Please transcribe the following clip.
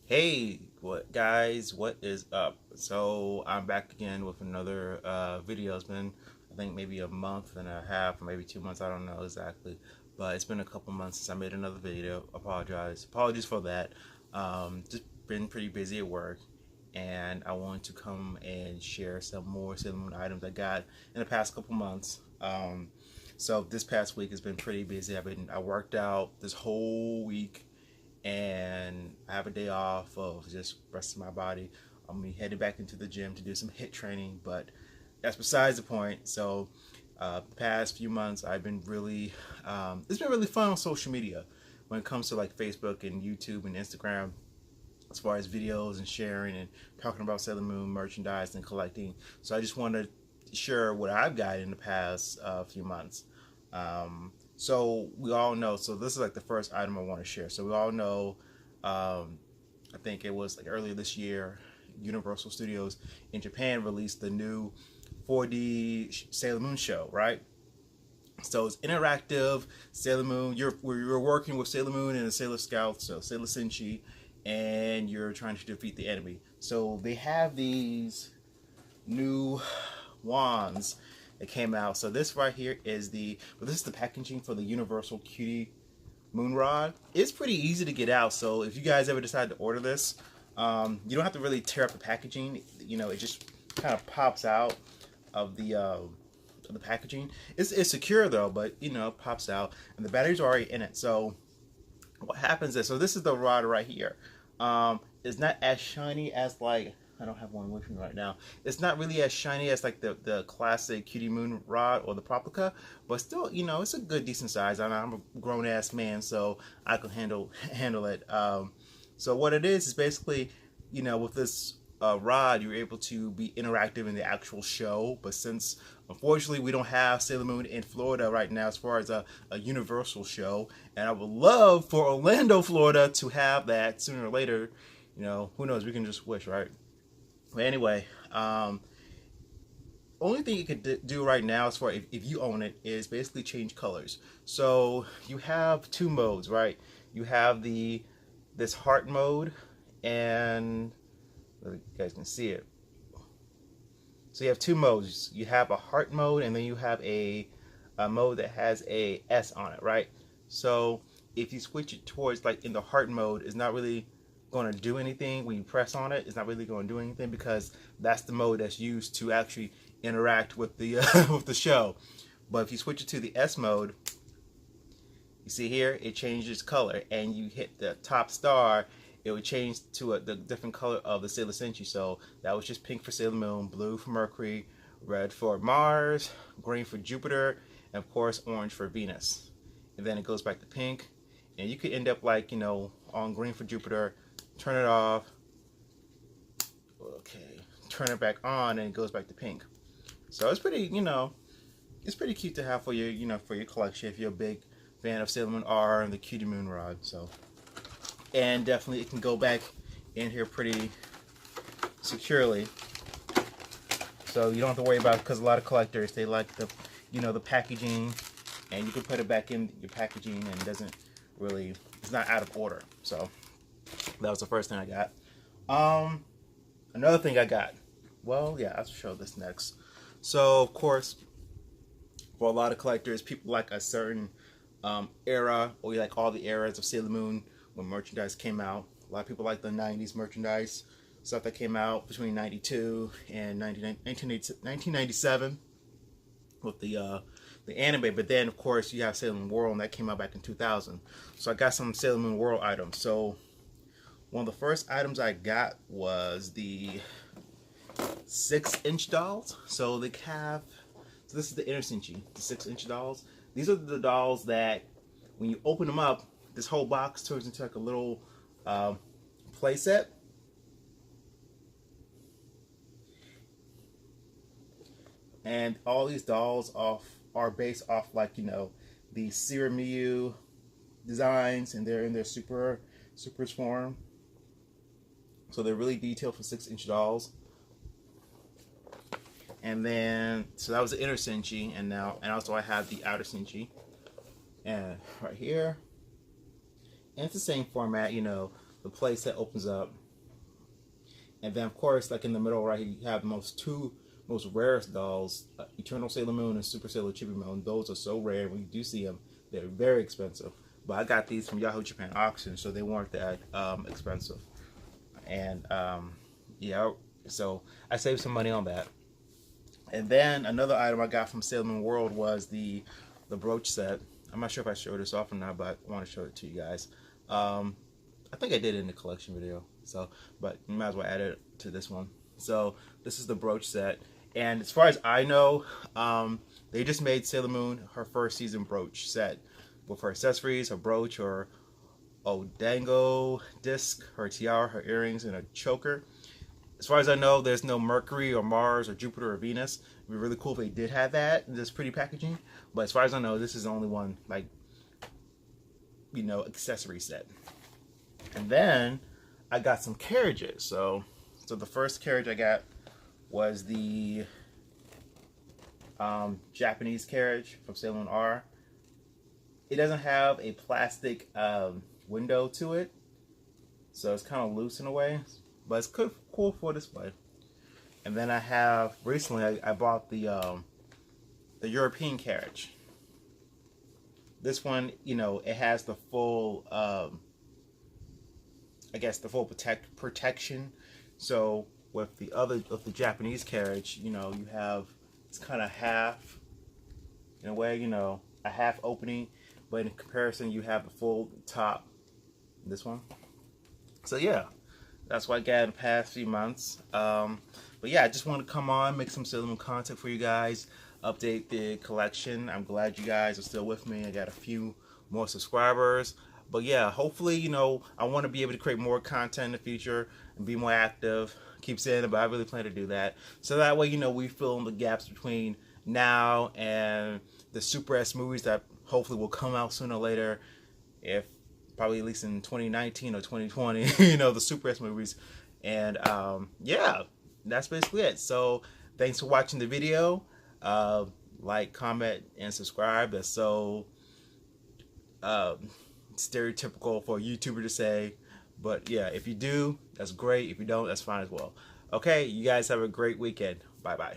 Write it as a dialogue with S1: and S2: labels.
S1: Hey, what is up? So I'm back again with another video. It's been, I think, maybe a month and a half, or maybe 2 months. I don't know exactly, but it's been a couple months since I made another video. Apologies for that. Just been pretty busy at work, and I wanted to come and share some more Sailor Moon items I got in the past couple months. So this past week has been pretty busy. I worked out this whole week, and I have a day off of just resting my body. I'm gonna be heading back into the gym to do some HIIT training, but that's besides the point. So, the past few months, I've been really, it's been really fun on social media when it comes to like Facebook and YouTube and Instagram, as far as videos and sharing and talking about Sailor Moon merchandise and collecting. So I just want to share what I've got in the past few months. So we all know. So this is like the first item I want to share. So we all know. I think it was like earlier this year, Universal Studios in Japan released the new 4D Sailor Moon show, right? So it's interactive Sailor Moon. You're working with Sailor Moon and a Sailor Scout, so Sailor Cinchy, and you're trying to defeat the enemy. So they have these new wands that came out. So this right here is this is the packaging for the Universal Cutie Moon Rod. It's pretty easy to get out. So if you guys ever decide to order this, you don't have to really tear up the packaging. You know, it just kind of pops out of the packaging. It's secure though, but you know, it pops out, and the batteries are already in it. So what happens is, so this is the rod right here. It's not as shiny as like, I don't have one with me right now. It's not really as shiny as like the classic Cutie Moon rod or the Proplica, but still, you know, it's a good decent size. I'm a grown ass man, so I can handle it. So what it is basically, you know, with this rod, you're able to be interactive in the actual show. But since unfortunately we don't have Sailor Moon in Florida right now as far as a Universal show, and I would love for Orlando, Florida to have that sooner or later. You know, who knows? We can just wish, right? But anyway, only thing you could do right now, as far if you own it, is basically change colors. So you have two modes, right? You have this heart mode, and you guys can see it. So you have two modes. You have a heart mode, and then you have a mode that has a S on it, right? So if you switch it towards like in the heart mode, it's not really going to do anything. When you press on it, it's not really going to do anything, because that's the mode that's used to actually interact with the with the show. But if you switch it to the S mode, you see here it changes color, and you hit the top star, it would change to the different color of the Sailor Senshi. So that was just pink for Sailor Moon, blue for Mercury, red for Mars, green for Jupiter, and of course orange for Venus. And then it goes back to pink, and you could end up like, you know, on green for Jupiter, turn it off, okay, turn it back on, and it goes back to pink. So it's pretty, you know, it's pretty cute to have for your, you know, for your collection if you're a big fan of Sailor Moon R and the Cutie Moon Rod. So, and definitely it can go back in here pretty securely, so you don't have to worry about it, because a lot of collectors, they like the, you know, the packaging, and you can put it back in your packaging and it doesn't really, it's not out of order. So that was the first thing I got. Another thing I got, well, yeah, I'll show this next. So of course, for a lot of collectors, people like a certain era, or you like all the eras of Sailor Moon when merchandise came out. A lot of people like the 90s merchandise, stuff that came out between 92 and 1997 with the anime. But then of course you have Sailor Moon World, and that came out back in 2000. So I got some Sailor Moon World items. So one of the first items I got was the 6-inch dolls. So they have, so this is the inner Cinchy, the 6-inch dolls. These are the dolls that when you open them up, this whole box turns into like a little play set. And all these dolls are based off, like, you know, the Sirimiyu designs, and they're in their super form. So they're really detailed for 6-inch dolls. And then, so that was the inner Cinchy, and also I have the outer Cinchy, and right here, and it's the same format, you know, the play set opens up, and then of course, like in the middle right, you have the two most rarest dolls, Eternal Sailor Moon and Super Sailor Chibi Moon. Those are so rare. When you do see them, they're very expensive. But I got these from Yahoo Japan auction, so they weren't that expensive. And yeah, so I saved some money on that. And then another item I got from Sailor Moon World was the brooch set. I'm not sure if I showed this off or not, but I want to show it to you guys. I think I did it in the collection video, so but you might as well add it to this one. So this is the brooch set, and as far as I know, they just made Sailor Moon her first season brooch set with her accessories, her brooch, her Odango disc, her tiara, her earrings, and a choker. As far as I know, there's no Mercury or Mars or Jupiter or Venus. It'd be really cool if they did have that in this pretty packaging. But as far as I know, this is the only one, like, you know, accessory set. And then I got some carriages. So the first carriage I got was the Japanese carriage from Sailor Moon R. It doesn't have a plastic window to it, so it's kind of loose in a way, but it's cool for display. And then I have recently I bought the European carriage. This one, you know, it has the full I guess the full protection. So with the Japanese carriage, you know, you have, it's kind of half in a way, you know, a half opening, but in comparison you have the full top, this one. So yeah, that's what I got in the past few months. But yeah, I just want to come on, make some Sailor Moon content for you guys, update the collection. I'm glad you guys are still with me. I got a few more subscribers. But yeah, hopefully, you know, I want to be able to create more content in the future and be more active. Keep saying it, but I really plan to do that. So that way, you know, we fill in the gaps between now and the Super S movies that hopefully will come out sooner or later, if probably at least in 2019 or 2020, you know, the Super S movies. And yeah, that's basically it. So thanks for watching the video. Like, comment, and subscribe. That's so stereotypical for a YouTuber to say, but yeah, if you do, that's great. If you don't, that's fine as well. Okay, you guys have a great weekend. Bye bye.